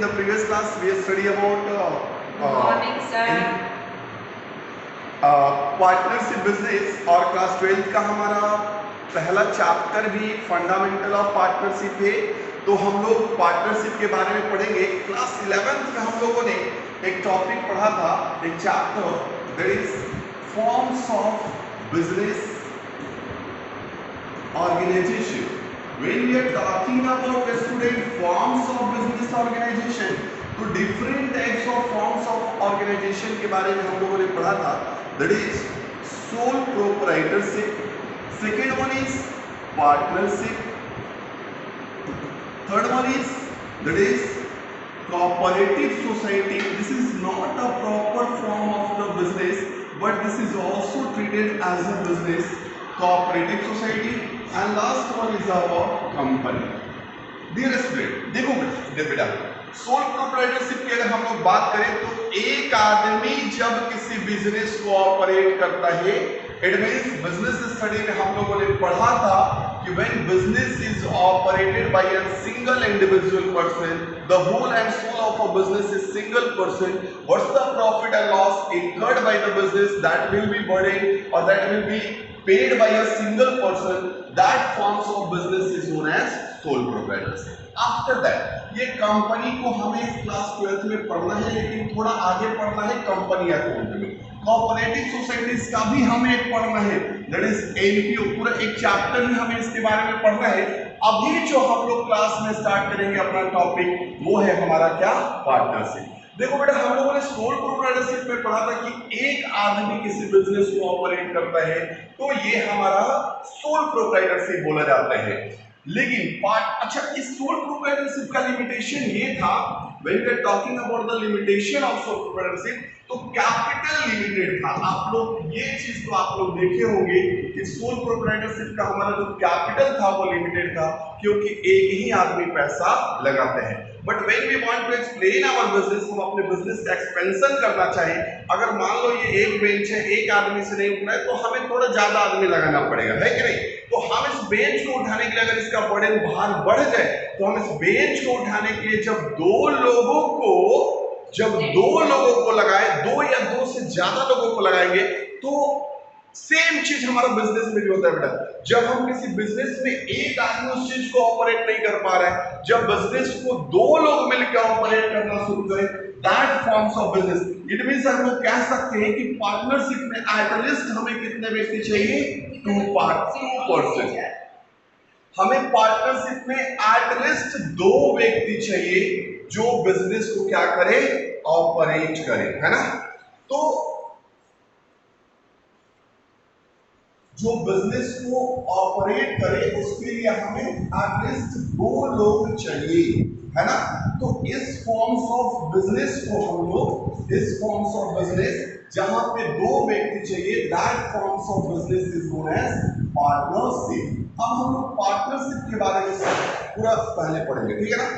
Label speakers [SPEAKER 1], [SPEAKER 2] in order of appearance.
[SPEAKER 1] the previous class we have studied about
[SPEAKER 2] Good morning, sir.
[SPEAKER 1] Partnership business और class 12th का हमारा पहला chapter भी फंडामेंटल ऑफ पार्टनरशिप है। तो हम लोग पार्टनरशिप के बारे में पढ़ेंगे। क्लास 11th में हम लोगों ने एक टॉपिक पढ़ा था, एक chapter that is forms of business organization. When we are talking about the student forms of business organization, तो different types of forms of organization के बारे में हम लोगों ने पढ़ा था। That is sole proprietorship. Second one is partnership. Third one is that is cooperative society. This is not a proper form of the business, but this is also treated as a business. Cooperative society and last one is our company. Dear student, देखो बेटा, sole proprietorship की अगर हम लोग बात करें तो एक आदमी जब किसी बिजनेस को ऑपरेट करता है, इट मींस बिजनेस स्टडी में हम लोगों ने पढ़ा था कि when business is operated by a single individual person, the whole and soul of a business is single person, what's the profit and loss incurred by the business that will be burden और that will be paid by a single person, that forms of business is known as sole proprietorship. After that ये company को हमें class 12th में पढ़ना है, लेकिन थोड़ा आगे पढ़ना है कंपनी अकाउंट में। कोऑपरेटिव सोसाइटीज का भी हमें पढ़ना है, दैट इज एनपीओ, पूरा एक चैप्टर ही हमें इसके बारे में पढ़ना है। अभी जो हम लोग क्लास में स्टार्ट करेंगे अपना टॉपिक वो है हमारा क्या, पार्टनरशिप। देखो बेटा, हम लोगों ने सोल प्रोप्राइटरशिप में पढ़ा था कि एक आदमी किसी बिजनेस को ऑपरेट करता है तो ये हमारा सोल प्रोप्राइटरशिप बोला जाता है। लेकिन अच्छा, इस सोल प्रोप्राइटरशिप का लिमिटेशन ये था, when we are talking about the limitation of sole proprietorship, तो कैपिटल लिमिटेड था। आप लोग ये चीज तो आप लोग देखे होंगे कि सोल प्रोप्राइटरशिप का हमारा जो कैपिटल था वो लिमिटेड था, क्योंकि एक ही आदमी पैसा लगाते हैं। But when we want to explain our business, हम अपने बिजनेस का एक्सपेंशन करना चाहें, अगर मान लो ये एक बेंच है, एक आदमी से नहीं उठना है, तो हमें थोड़ा ज्यादा आदमी लगाना पड़ेगा, है कि नहीं? तो हम इस बेंच को उठाने के लिए अगर इसका बर्डन भार बढ़ जाए, तो हम इस बेंच को उठाने के लिए जब दो लोगों को लगाए, दो या दो से ज्यादा लोगों को लगाएंगे, तो सेम चीज हमारा बिजनेस में भी होता है बेटा। जब हम किसी बिजनेस में एक आदमी उस चीज को ऑपरेट नहीं कर पा रहा है, जब बिजनेस को दो लोग मिलकर ऑपरेट करना शुरू करें, that forms of business. It means हम लोग कह सकते हैं कि पार्टनरशिप में एट लीस्ट हमें कितने व्यक्ति चाहिए, 2%। हमें पार्टनरशिप में एट लीस्ट 2 व्यक्ति चाहिए जो बिजनेस को क्या करे, ऑपरेट करे, है ना? तो जो बिजनेस को ऑपरेट करे उसके लिए हमें एटलीस्ट 2 लोग चाहिए, है ना? तो इस फॉर्म्स ऑफ बिजनेस को हम लोग, इस फॉर्म्स ऑफ बिजनेस जहां पे 2 व्यक्ति चाहिए, that forms of business is known as partnership. अब हम लोग पार्टनरशिप के बारे में पूरा पहले पढ़ेंगे, ठीक है ना?